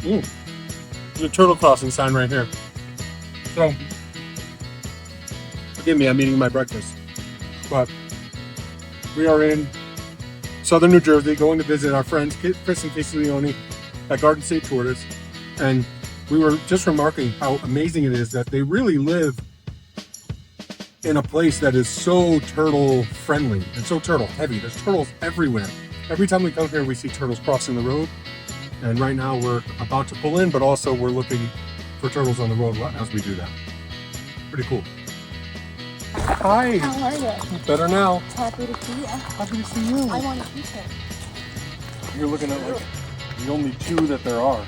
Ooh, there's a turtle crossing sign right here. So, forgive me, I'm eating my breakfast. But we are in southern New Jersey going to visit our friends Chris and Casey Leone at Garden State Tortoise. And we were just remarking how amazing it is that they really live in a place that is so turtle friendly and so turtle heavy. There's turtles everywhere. Every time we come here, we see turtles crossing the road. And right now we're about to pull in, but also we're looking for turtles on the road as we do that. Pretty cool. Hi. How are you? Better now. Happy to see you. Happy to see you. I want to eat it. You're looking at like the only two that there are.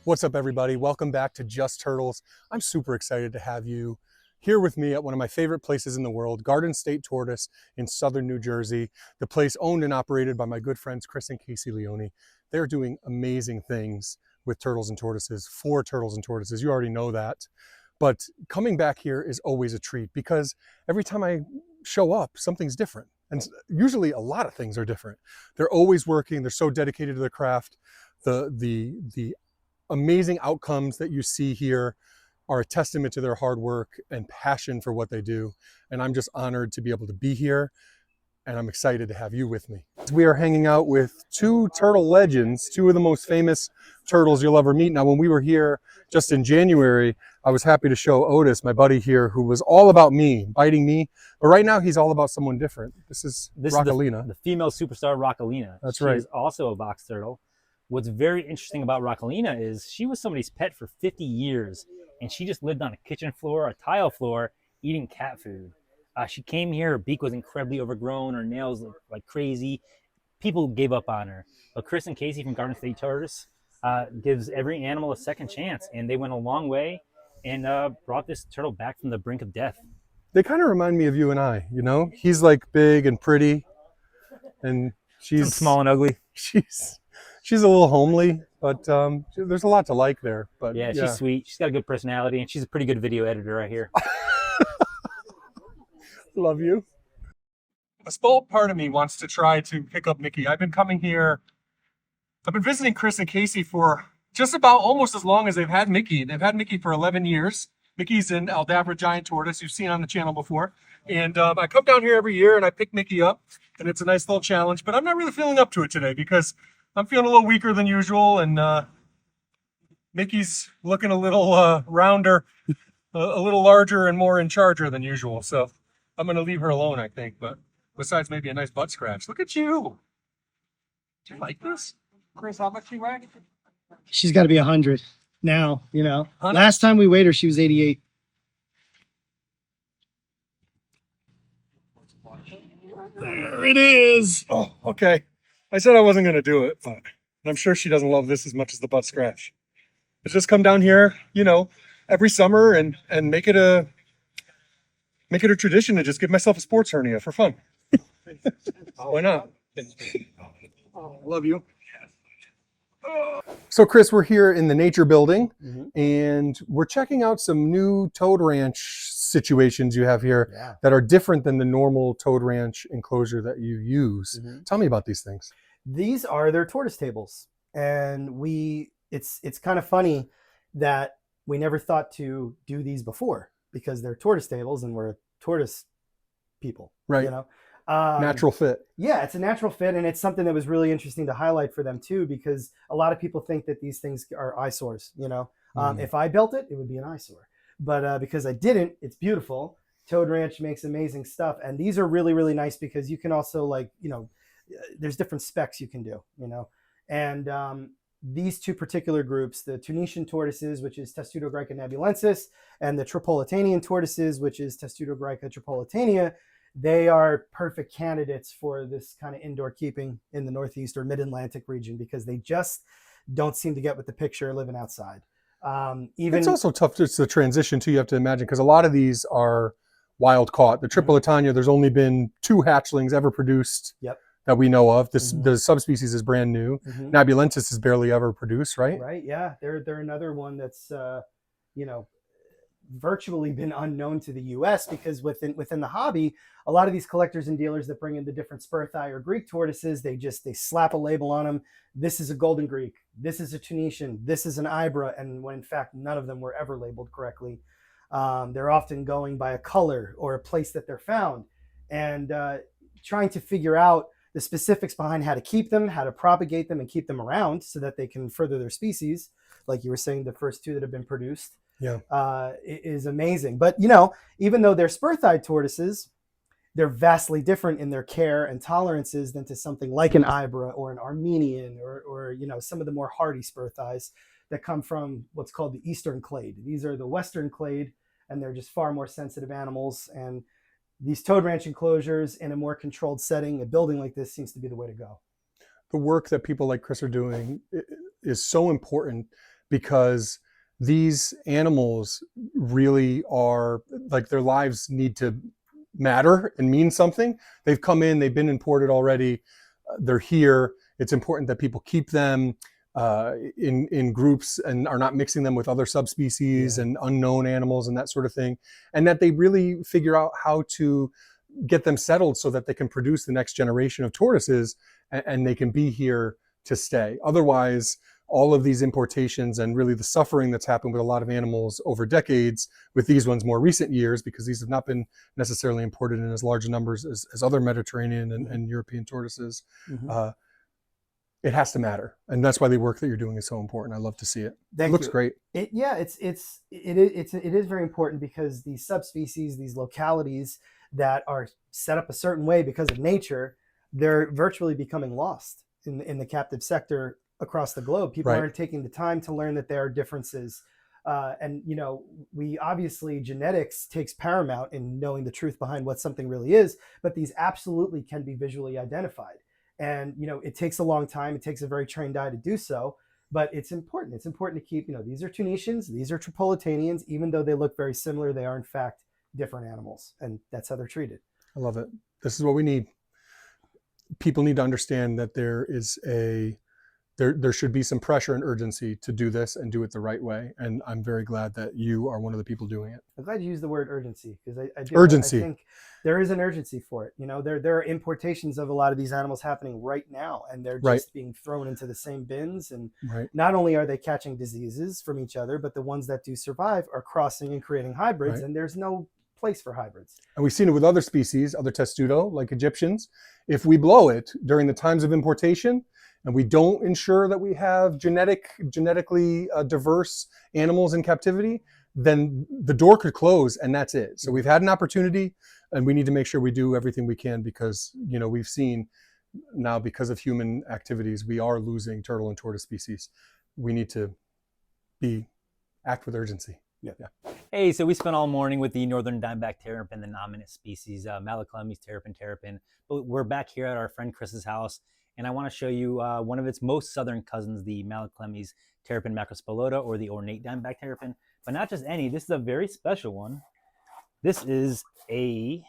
What's up, everybody? Welcome back to Just Turtles. I'm super excited to have you here with me at one of my favorite places in the world, Garden State Tortoise in southern New Jersey, the place owned and operated by my good friends Chris and Casey Leone. They're doing amazing things with turtles and tortoises, for turtles and tortoises. You already know that. But coming back here is always a treat because every time I show up, something's different. And usually a lot of things are different. They're always working. They're so dedicated to their craft. The amazing outcomes that you see here are a testament to their hard work and passion for what they do. And I'm just honored to be able to be here. And I'm excited to have you with me. We are hanging out with two turtle legends, two of the most famous turtles you'll ever meet. Now, when we were here just in January, I was happy to show Otis, my buddy here, who was all about me, biting me. But right now, he's all about someone different. This is Rockalina. The female superstar Rockalina. That's right. She's also a box turtle. What's very interesting about Rockalina is she was somebody's pet for 50 years, and she just lived on a kitchen floor, a tile floor, eating cat food. She came here, her beak was incredibly overgrown, her nails looked like crazy. People gave up on her. But Chris and Casey from Garden State Tortoise gives every animal a second chance, and they went a long way and brought this turtle back from the brink of death. They kind of remind me of you and I, you know? He's like big and pretty, and she's small and ugly. She's a little homely, but there's a lot to like there. But yeah, she's sweet. She's got a good personality, and she's a pretty good video editor right here. Love you. A small part of me wants to try to pick up Mickey. I've been coming here. I've been visiting Chris and Casey for just about almost as long as they've had Mickey. They've had Mickey for 11 years. Mickey's an Aldabra giant tortoise you've seen on the channel before. And I come down here every year and I pick Mickey up, and it's a nice little challenge. But I'm not really feeling up to it today because I'm feeling a little weaker than usual, and Mickey's looking a little rounder, a little larger and more in charger than usual. So I'm going to leave her alone, I think. But besides maybe a nice butt scratch. Look at you. Do you like this? Chris, how much you weigh? She's got to be 100 now, you know. 100? Last time we weighed her, she was 88. There it is. Oh, okay. I said I wasn't going to do it, but I'm sure she doesn't love this as much as the butt scratch. Let's just come down here, you know, every summer and make it a tradition to just give myself a sports hernia for fun. Why not? Love you. So Chris, we're here in the nature building, and we're checking out some new toad ranch situations you have here that are different than the normal toad ranch enclosure that you use. Tell me about these things. These are their tortoise tables, and it's kind of funny that we never thought to do these before because they're tortoise tables and we're tortoise people, right? You know, natural fit. Yeah, it's a natural fit, and it's something that was really interesting to highlight for them too, because a lot of people think that these things are eyesores. You know, if I built it, it would be an eyesore, but because I didn't, it's beautiful. Toad Ranch makes amazing stuff, and these are really, really nice because you can also, like, you know, there's different specs you can do, you know, and these two particular groups, the Tunisian tortoises, which is Testudogryca nebulensis, and the Tripolitanian tortoises, which is Testudogryca tripolitania, they are perfect candidates for this kind of indoor keeping in the Northeast or Mid-Atlantic region because they just don't seem to get with the picture living outside. It's also tough just the transition too, you have to imagine, because a lot of these are wild caught. The Tripolitania, there's only been 2 hatchlings ever produced. That we know of. The subspecies is brand new. Nebulensis is barely ever produced, right? Right, yeah. They're another one that's, you know, virtually been unknown to the US, because within the hobby, a lot of these collectors and dealers that bring in the different spur thigh or Greek tortoises, they slap a label on them. This is a golden Greek, this is a Tunisian, this is an Ibra, and when in fact none of them were ever labeled correctly. They're often going by a color or a place that they're found, and trying to figure out the specifics behind how to keep them, how to propagate them and keep them around so that they can further their species. Like you were saying, the first 2 that have been produced, is amazing. But, you know, even though they're spur-thighed tortoises, they're vastly different in their care and tolerances than to something like an Ibra or an Armenian or you know, some of the more hardy spur-thighs that come from what's called the Eastern clade. These are the Western clade, and they're just far more sensitive animals. And these toad ranch enclosures in a more controlled setting, a building like this, seems to be the way to go. The work that people like Chris are doing is so important, because these animals really are, like, their lives need to matter and mean something. They've come in, they've been imported already, they're here. It's important that people keep them in groups and are not mixing them with other subspecies and unknown animals and that sort of thing, and that they really figure out how to get them settled so that they can produce the next generation of tortoises, and they can be here to stay. Otherwise, all of these importations and really the suffering that's happened with a lot of animals over decades, with these ones more recent years, because these have not been necessarily imported in as large numbers as other Mediterranean and European tortoises. It has to matter, and that's why the work that you're doing is so important. I love to see it. It looks great. It is very important, because these subspecies, these localities that are set up a certain way because of nature, they're virtually becoming lost in the captive sector across the globe. People aren't taking the time to learn that there are differences. And, you know, we obviously, genetics takes paramount in knowing the truth behind what something really is, but these absolutely can be visually identified. And, you know, it takes a long time. It takes a very trained eye to do so, but it's important. It's important to keep, you know, these are Tunisians, these are Tripolitanians. Even though they look very similar, they are in fact different animals, and that's how they're treated. I love it. This is what we need. People need to understand that there should be some pressure and urgency to do this and do it the right way. And I'm very glad that you are one of the people doing it. I'm glad you used the word urgency, because I think there is an urgency for it. You know, there are importations of a lot of these animals happening right now, and they're just being thrown into the same bins. And not only are they catching diseases from each other, but the ones that do survive are crossing and creating hybrids, and there's no place for hybrids. And we've seen it with other species, other testudo, like Egyptians. If we blow it during the times of importation, and we don't ensure that we have genetically diverse animals in captivity, then the door could close and that's it. So we've had an opportunity, and we need to make sure we do everything we can, because, you know, we've seen now, because of human activities, we are losing turtle and tortoise species. We need to act with urgency. Yeah. Hey, so we spent all morning with the northern dimeback terrapin, the nominate species, Malaclemys terrapin. But we're back here at our friend Chris's house, and I want to show you one of its most southern cousins, the Malaclemys terrapin macrospelota, or the ornate dimeback terrapin. But not just any, this is a very special one. This is if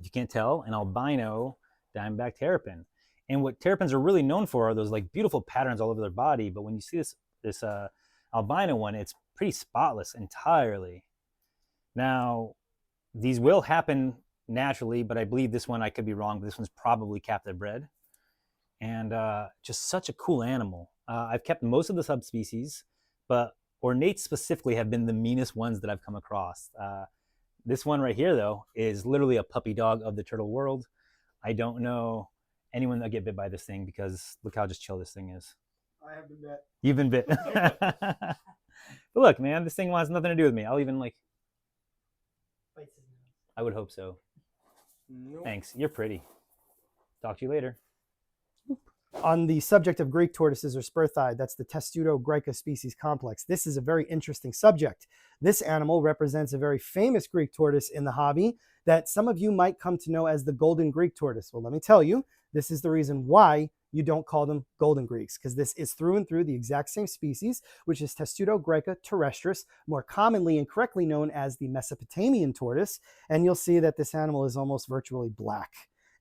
you can't tell, an albino dimeback terrapin. And what terrapins are really known for are those like beautiful patterns all over their body. But when you see this albino one, it's pretty spotless entirely. Now, these will happen naturally, but I believe this one, I could be wrong, but this one's probably captive bred. And just such a cool animal. I've kept most of the subspecies, but ornates specifically have been the meanest ones that I've come across. This one right here, though, is literally a puppy dog of the turtle world. I don't know anyone that get bit by this thing, because look how just chill this thing is. I have been bit. You've been bit. But look, man, this thing wants nothing to do with me. I'll even I would hope so. Nope. Thanks. You're pretty. Talk to you later. On the subject of Greek tortoises or spur-thighed, that's the Testudo graeca species complex. This is a very interesting subject. This animal represents a very famous Greek tortoise in the hobby that some of you might come to know as the golden Greek tortoise. Well, let me tell you, this is the reason why you don't call them golden Greeks, because this is through and through the exact same species, which is Testudo graeca terrestris, more commonly and correctly known as the Mesopotamian tortoise. And you'll see that this animal is almost virtually black.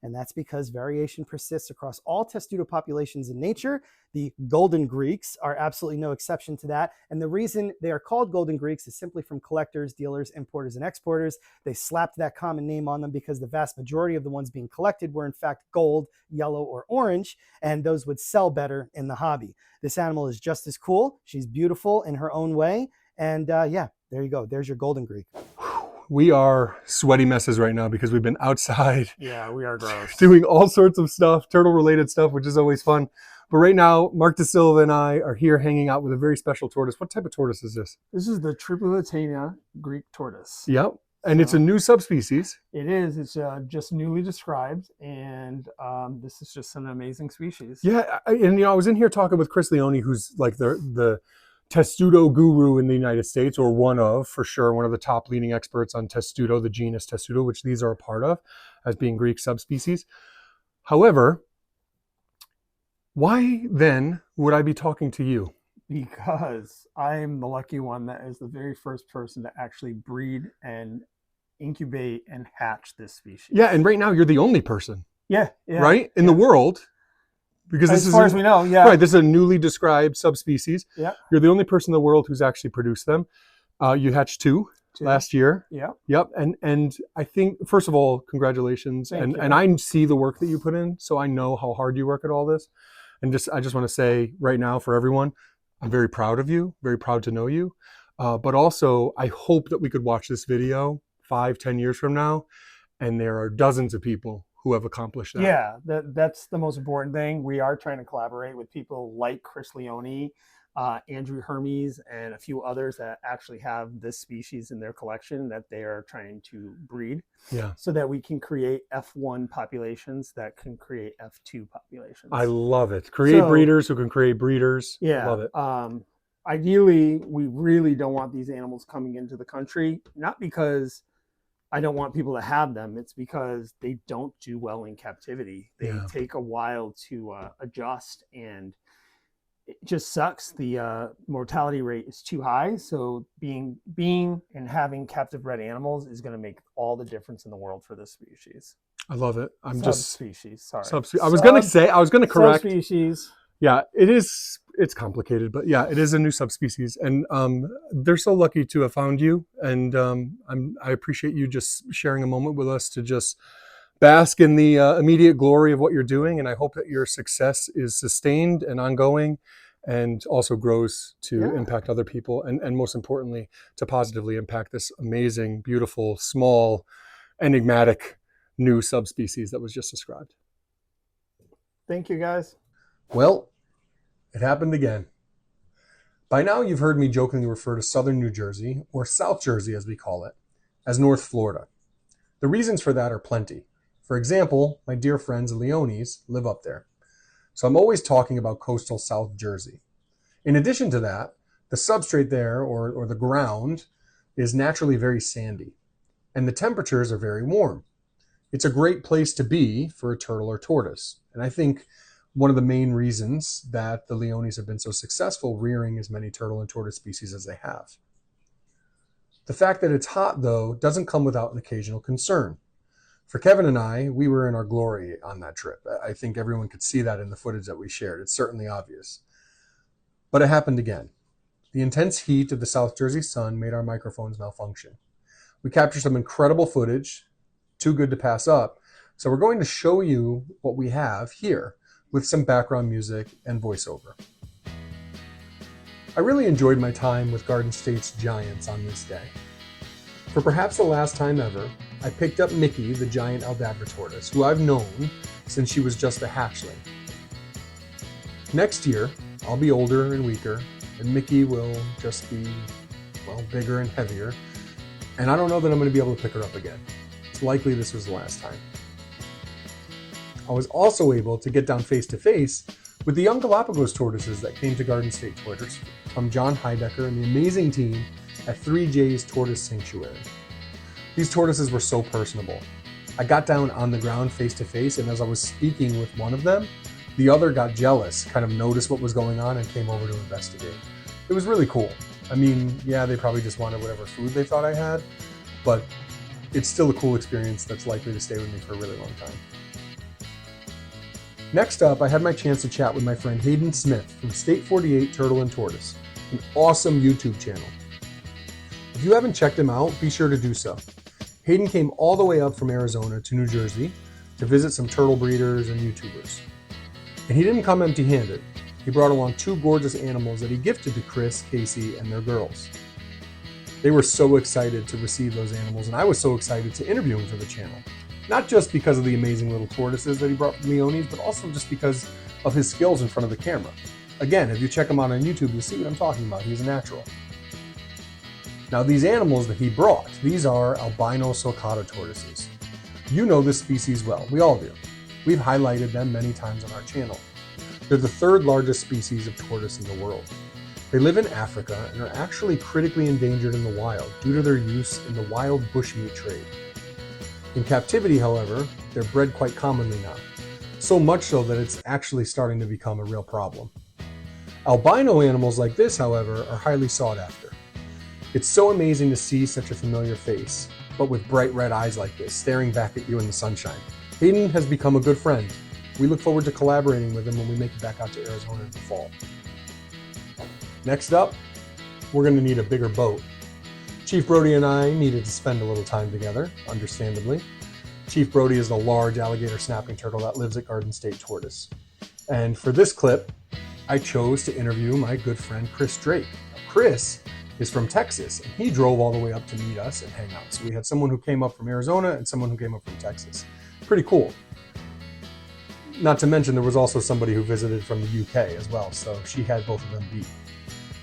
And that's because variation persists across all testudo populations in nature. The golden Greeks are absolutely no exception to that. And the reason they are called golden Greeks is simply from collectors, dealers, importers, and exporters. They slapped that common name on them because the vast majority of the ones being collected were in fact gold, yellow, or orange, and those would sell better in the hobby. This animal is just as cool. She's beautiful in her own way. And yeah, there you go. There's your golden Greek. We are sweaty messes right now because we've been outside Yeah, we are gross. doing all sorts of stuff, turtle-related stuff, which is always fun. But right now, Mark De Silva and I are here hanging out with a very special tortoise. What type of tortoise is this? This is the Tripolitania Greek tortoise. Yep. And it's a new subspecies. It is. It's just newly described, and this is just an amazing species. Yeah. And I was in here talking with Chris Leone, who's like the testudo guru in the United States, or one of the top leading experts on testudo, the genus testudo, which these are a part of as being Greek subspecies. However, why then would I be talking to you? Because I'm the lucky one that is the very first person to actually breed and incubate and hatch this species. Yeah, and right now you're the only person, Yeah. right, in the world, because this As is far as we know, yeah. right. This is a newly described subspecies. Yeah. You're the only person in the world who's actually produced them. You hatched two last year. Yeah. Yep. And I think, first of all, congratulations. Thank you. And I see the work that you put in, so I know how hard you work at all this. And I just want to say right now for everyone, I'm very proud of you, very proud to know you. But also, I hope that we could watch this video 5-10 years from now, and there are dozens of people who have accomplished that. Yeah, that's the most important thing. We are trying to collaborate with people like Chris Leone, Andrew Hermes, and a few others that actually have this species in their collection that they are trying to breed. Yeah. So that we can create F1 populations that can create F2 populations. I love it. Create breeders who can create breeders. Yeah. Love it. Ideally, we really don't want these animals coming into the country, not because I don't want people to have them. It's because they don't do well in captivity. They take a while to adjust, and it just sucks. The mortality rate is too high. So being and having captive bred animals is going to make all the difference in the world for this species. I love it. Subspecies. Sorry. I was going to correct. Subspecies. Yeah, it's complicated, but yeah, it is a new subspecies, and they're so lucky to have found you, and I appreciate you just sharing a moment with us to just bask in the immediate glory of what you're doing, and I hope that your success is sustained and ongoing, and also grows to impact other people, and most importantly, to positively impact this amazing, beautiful, small, enigmatic new subspecies that was just described. Thank you, guys. Well, it happened again. By now, you've heard me jokingly refer to southern New Jersey, or South Jersey as we call it, as North Florida. The reasons for that are plenty. For example, my dear friends Leones live up there. So I'm always talking about coastal South Jersey. In addition to that, the substrate there, or the ground, is naturally very sandy, and the temperatures are very warm. It's a great place to be for a turtle or tortoise, and I think one of the main reasons that the Leones have been so successful rearing as many turtle and tortoise species as they have. The fact that it's hot, though, doesn't come without an occasional concern. For Kevin and I, we were in our glory on that trip. I think everyone could see that in the footage that we shared. It's certainly obvious. But it happened again. The intense heat of the South Jersey sun made our microphones malfunction. We captured some incredible footage, too good to pass up, so we're going to show you what we have here, with some background music and voiceover. I really enjoyed my time with Garden State's giants on this day. For perhaps the last time ever, I picked up Mickey, the giant Aldabra tortoise, who I've known since she was just a hatchling. Next year, I'll be older and weaker, and Mickey will just be, well, bigger and heavier, and I don't know that I'm going to be able to pick her up again. It's likely this was the last time. I was also able to get down face-to-face with the young Galapagos tortoises that came to Garden State Tortoise from John Heidecker and the amazing team at 3J's Tortoise Sanctuary. These tortoises were so personable. I got down on the ground face-to-face, and as I was speaking with one of them, the other got jealous, kind of noticed what was going on, and came over to investigate. It was really cool. I mean, yeah, they probably just wanted whatever food they thought I had, but it's still a cool experience that's likely to stay with me for a really long time. Next up, I had my chance to chat with my friend Hayden Smith from State 48 Turtle and Tortoise, an awesome YouTube channel. If you haven't checked him out, be sure to do so. Hayden came all the way up from Arizona to New Jersey to visit some turtle breeders and YouTubers. And he didn't come empty-handed. He brought along 2 gorgeous animals that he gifted to Chris, Casey, and their girls. They were so excited to receive those animals, and I was so excited to interview him for the channel. Not just because of the amazing little tortoises that he brought from the Otis, but also just because of his skills in front of the camera. Again, if you check him out on YouTube, you'll see what I'm talking about. He's a natural. Now, these animals that he brought, these are albino sulcata tortoises. You know this species well. We all do. We've highlighted them many times on our channel. They're the 3rd largest species of tortoise in the world. They live in Africa and are actually critically endangered in the wild due to their use in the wild bushmeat trade. In captivity, however, they're bred quite commonly now, so much so that it's actually starting to become a real problem. Albino animals like this, however, are highly sought after. It's so amazing to see such a familiar face, but with bright red eyes like this, staring back at you in the sunshine. Hayden has become a good friend. We look forward to collaborating with him when we make it back out to Arizona in the fall. Next up, we're going to need a bigger boat. Chief Brody and I needed to spend a little time together, understandably. Chief Brody is the large alligator snapping turtle that lives at Garden State Tortoise. And for this clip, I chose to interview my good friend Chris Drake. Chris is from Texas, and he drove all the way up to meet us and hang out. So we had someone who came up from Arizona and someone who came up from Texas. Pretty cool. Not to mention there was also somebody who visited from the UK as well, so she had both of them beat.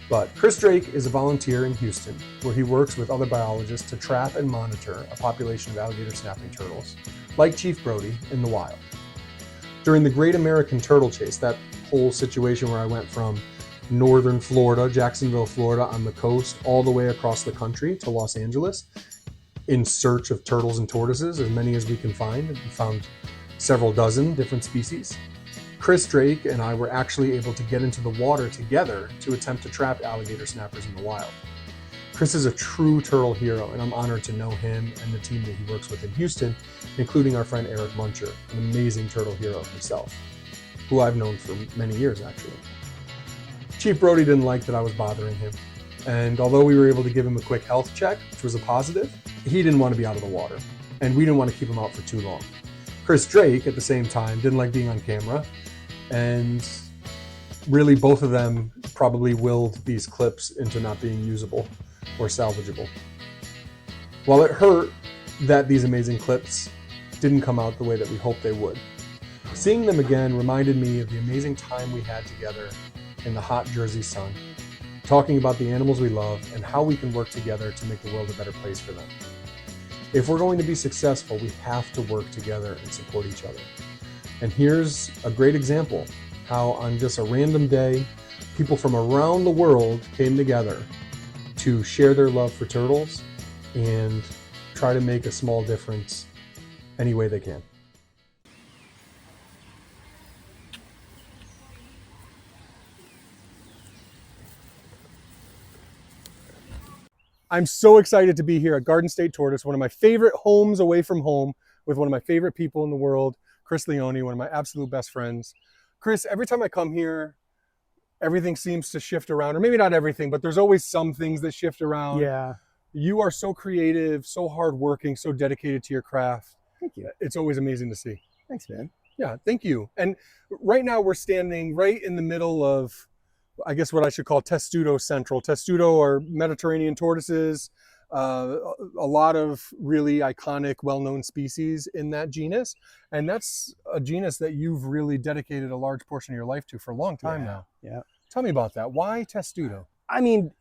But Chris Drake is a volunteer in Houston, where he works with other biologists to trap and monitor a population of alligator snapping turtles, like Chief Brody, in the wild. During the Great American Turtle Chase, that whole situation where I went from northern Florida, Jacksonville, Florida, on the coast, all the way across the country to Los Angeles, in search of turtles and tortoises, as many as we can find. We found several dozen different species. Chris Drake and I were actually able to get into the water together to attempt to trap alligator snappers in the wild. Chris is a true turtle hero, and I'm honored to know him and the team that he works with in Houston, including our friend Eric Muncher, an amazing turtle hero himself, who I've known for many years actually. Chief Brody didn't like that I was bothering him, and although we were able to give him a quick health check, which was a positive, he didn't want to be out of the water, and we didn't want to keep him out for too long. Chris Drake, at the same time, didn't like being on camera, and really both of them probably willed these clips into not being usable or salvageable. While it hurt that these amazing clips didn't come out the way that we hoped they would, seeing them again reminded me of the amazing time we had together in the hot Jersey sun, talking about the animals we love and how we can work together to make the world a better place for them. If we're going to be successful, we have to work together and support each other. And here's a great example how on just a random day, people from around the world came together to share their love for turtles and try to make a small difference any way they can. I'm so excited to be here at Garden State Tortoise, one of my favorite homes away from home, with one of my favorite people in the world, Chris Leone, one of my absolute best friends. Chris, every time I come here, everything seems to shift around, or maybe not everything, but there's always some things that shift around. Yeah. You are so creative, so hardworking, so dedicated to your craft. Thank you. It's always amazing to see. Thanks, man. Yeah, thank you. And right now we're standing right in the middle of, I guess what I should call Testudo Central. Testudo are Mediterranean tortoises, a lot of really iconic, well-known species in that genus. And that's a genus that you've really dedicated a large portion of your life to for a long time now. Yeah. Tell me about that. Why Testudo? I mean,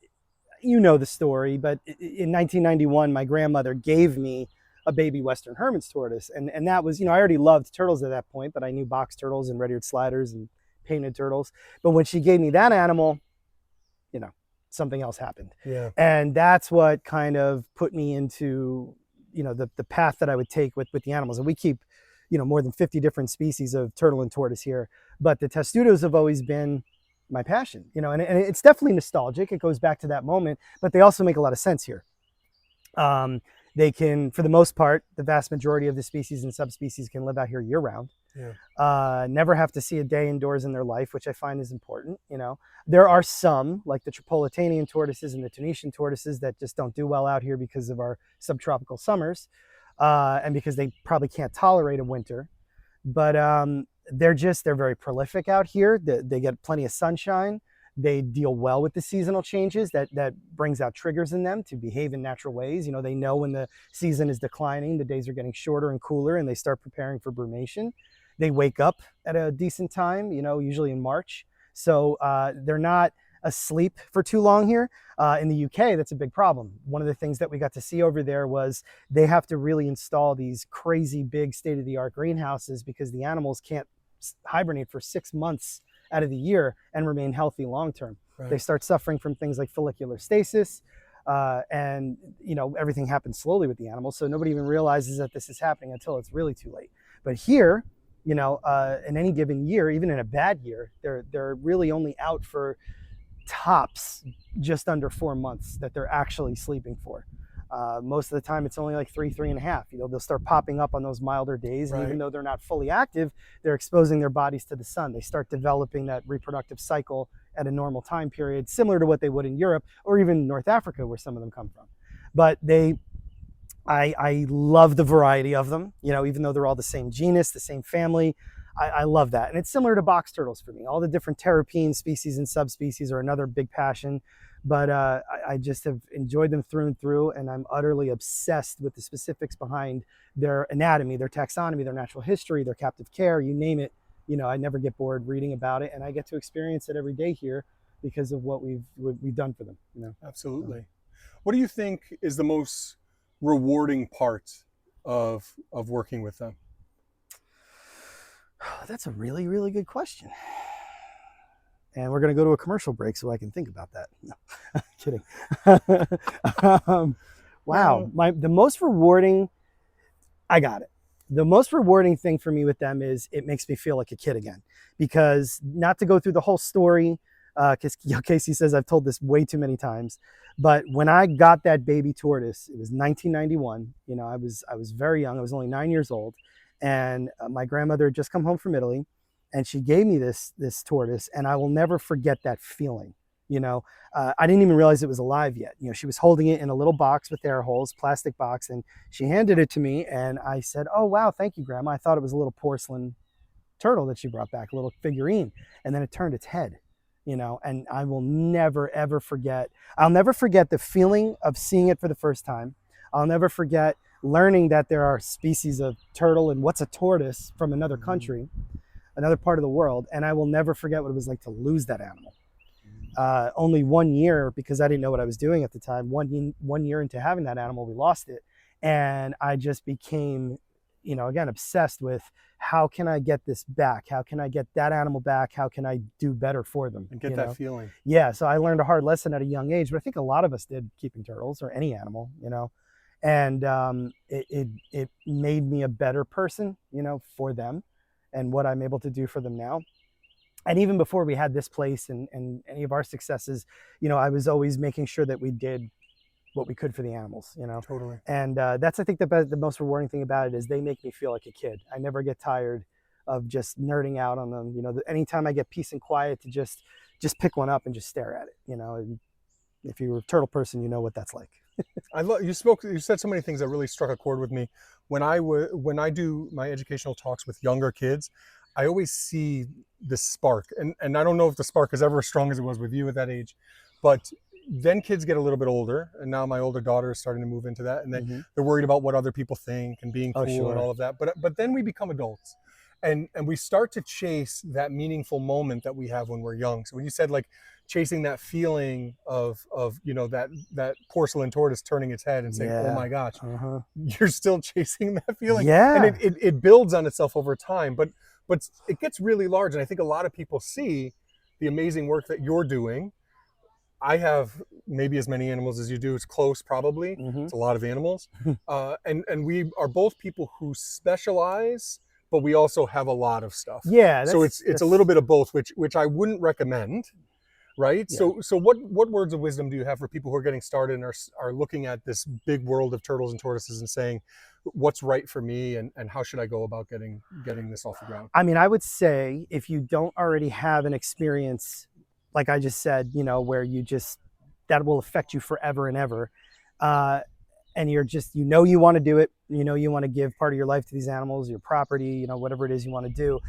you know the story, but in 1991, my grandmother gave me a baby Western Hermann's tortoise. And that was, I already loved turtles at that point, but I knew box turtles and red-eared sliders and painted turtles. But when she gave me that animal, something else happened. Yeah. And that's what kind of put me into, the path that I would take with the animals. And we keep, more than 50 different species of turtle and tortoise here. But the Testudos have always been my passion, and it's definitely nostalgic. It goes back to that moment, but they also make a lot of sense here. They can, for the most part, the vast majority of the species and subspecies can live out here year round. Yeah. Never have to see a day indoors in their life, which I find is important. You know, there are some, like the Tripolitanian tortoises and the Tunisian tortoises, that just don't do well out here because of our subtropical summers, and because they probably can't tolerate a winter. But they're very prolific out here. They get plenty of sunshine. They deal well with the seasonal changes that brings out triggers in them to behave in natural ways. You know, they know when the season is declining, the days are getting shorter and cooler, and they start preparing for brumation. They wake up at a decent time, you know, usually in March. So they're not asleep for too long here. In the UK, that's a big problem. One of the things that we got to see over there was they have to really install these crazy big state-of-the-art greenhouses because the animals can't hibernate for 6 months out of the year and remain healthy long term. Right. They start suffering from things like follicular stasis, and you know, everything happens slowly with the animals, so nobody even realizes that this is happening until it's really too late. But here, you know, in any given year, even in a bad year, they're really only out for tops just under 4 months that they're actually sleeping for. Most of the time it's only like 3.5. You know, they'll start popping up on those milder days, and even though they're not fully active, they're exposing their bodies to the sun. They start developing that reproductive cycle at a normal time period, similar to what they would in Europe or even North Africa, where some of them come from. But I love the variety of them, you know, even though they're all the same genus, the same family. I love that. And it's similar to box turtles for me. All the different terrapine species and subspecies are another big passion. But I just have enjoyed them through and through, and I'm utterly obsessed with the specifics behind their anatomy, their taxonomy, their natural history, their captive care, you name it. You know, I never get bored reading about it, and I get to experience it every day here because of what we've done for them. You know, absolutely. What do you think is the most rewarding part of working with them? That's a really, really good question. And we're going to go to a commercial break so I can think about that. No, kidding. Wow. The most rewarding, I got it. The most rewarding thing for me with them is it makes me feel like a kid again. Because not to go through the whole story, because Casey says I've told this way too many times, but when I got that baby tortoise, it was 1991. You know, I was very young. I was only 9 years old. And my grandmother had just come home from Italy. And she gave me this tortoise, and I will never forget that feeling. You know, I didn't even realize it was alive yet. You know, she was holding it in a little box with air holes, plastic box, and she handed it to me, and I said, "Oh, wow, thank you, Grandma." I thought it was a little porcelain turtle that she brought back, a little figurine, and then it turned its head. You know, and I will never, ever forget. I'll never forget the feeling of seeing it for the first time. I'll never forget learning that there are species of turtle and what's a tortoise from another country, another part of the world, and I will never forget what it was like to lose that animal. Only 1 year, because I didn't know what I was doing at the time, one year into having that animal, we lost it. And I just became, you know, again, obsessed with how can I get this back? How can I get that animal back? How can I do better for them? And get that feeling. Yeah, so I learned a hard lesson at a young age, but I think a lot of us did keeping turtles or any animal, you know. And it made me a better person, you know, for them and what I'm able to do for them now. And even before we had this place and any of our successes, you know, I was always making sure that we did what we could for the animals, you know. Totally. And that's, I think, the most rewarding thing about it is they make me feel like a kid. I never get tired of just nerding out on them. You know, anytime I get peace and quiet to just pick one up and just stare at it, you know. And if you're a turtle person, you know what that's like. You said so many things that really struck a chord with me. When I do my educational talks with younger kids, I always see this spark, and I don't know if the spark is ever as strong as it was with you at that age, but then kids get a little bit older, and now my older daughter is starting to move into that, and they're worried about what other people think and being cool and all of that. But then we become adults, and we start to chase that meaningful moment that we have when we're young. So when you said like chasing that feeling of you know, that porcelain tortoise turning its head and saying, "Oh my gosh," you're still chasing that feeling. Yeah. And it builds on itself over time, but it gets really large. And I think a lot of people see the amazing work that you're doing. I have maybe as many animals as you do. It's close, probably. It's a lot of animals. And we are both people who specialize, but we also have a lot of stuff. Yeah. So it's a little bit of both, which I wouldn't recommend. right? Yeah. So what words of wisdom do you have for people who are getting started and are looking at this big world of turtles and tortoises and saying, what's right for me and how should I go about getting this off the ground? I mean, I would say if you don't already have an experience, like I just said, you know, where that will affect you forever and ever. And you're just, you know, you want to do it, you know, you want to give part of your life to these animals, your property, you know, whatever it is you want to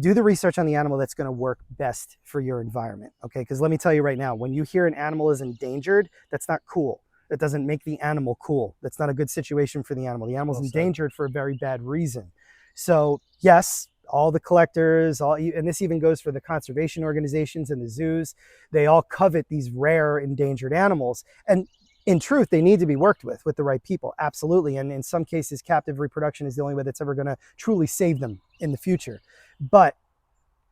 do the research on the animal that's going to work best for your environment. Okay. Because let me tell you right now, when you hear an animal is endangered, that's not cool. That doesn't make the animal cool. That's not a good situation for the animal. The animal's endangered for a very bad reason. So yes, all the collectors, and this even goes for the conservation organizations and the zoos, they all covet these rare endangered animals. And in truth, they need to be worked with the right people. Absolutely. And in some cases, captive reproduction is the only way that's ever going to truly save them in the future. But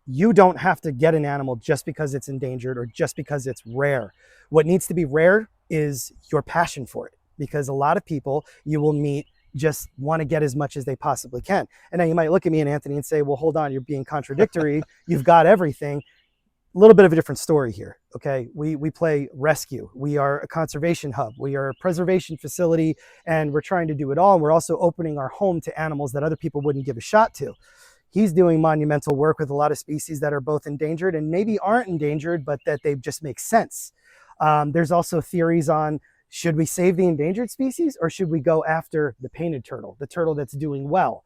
you don't have to get an animal just because it's endangered or just because it's rare. What needs to be rare is your passion for it, because a lot of people you will meet just want to get as much as they possibly can. And now you might look at me and Anthony and say, well, hold on, you're being contradictory. You've got everything. A little bit of a different story here. Okay. We play rescue. We are a conservation hub. We are a preservation facility, and we're trying to do it all. And we're also opening our home to animals that other people wouldn't give a shot to. He's doing monumental work with a lot of species that are both endangered and maybe aren't endangered, but that they just make sense. There's also theories on, should we save the endangered species or should we go after the painted turtle, the turtle that's doing well?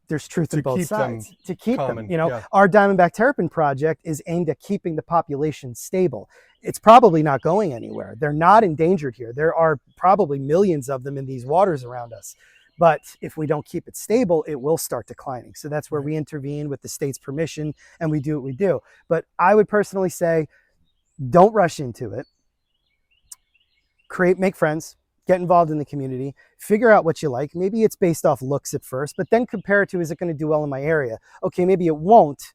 There's truth in both sides. To keep them, you know, yeah. Our Diamondback Terrapin project is aimed at keeping the population stable. It's probably not going anywhere. They're not endangered here. There are probably millions of them in these waters around us. But if we don't keep it stable, it will start declining. So that's where we intervene with the state's permission and we do what we do. But I would personally say, don't rush into it. Make friends. Get involved in the community, figure out what you like. Maybe it's based off looks at first, but then compare it to, is it going to do well in my area? Okay, maybe it won't,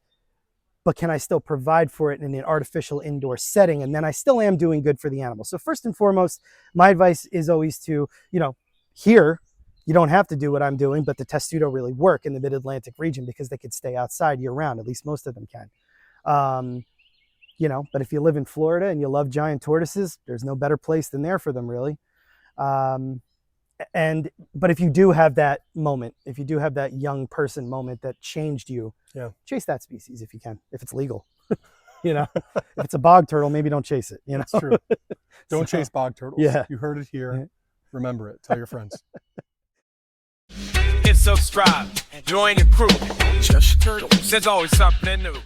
but can I still provide for it in an artificial indoor setting? And then I still am doing good for the animal. So first and foremost, my advice is always to, you know, here, you don't have to do what I'm doing, but the testudo really work in the mid-Atlantic region because they could stay outside year round. At least most of them can. You know, but if you live in Florida and you love giant tortoises, there's no better place than there for them, really. But if you do have that moment, if you do have that young person moment that changed you, chase that species if you can, if it's legal. You know, if it's a bog turtle, maybe don't chase it. You know, that's true. Don't chase bog turtles. Yeah. You heard it here. Remember it. Tell your friends. Hit subscribe, join the crew. Just Turtles. There's always something new.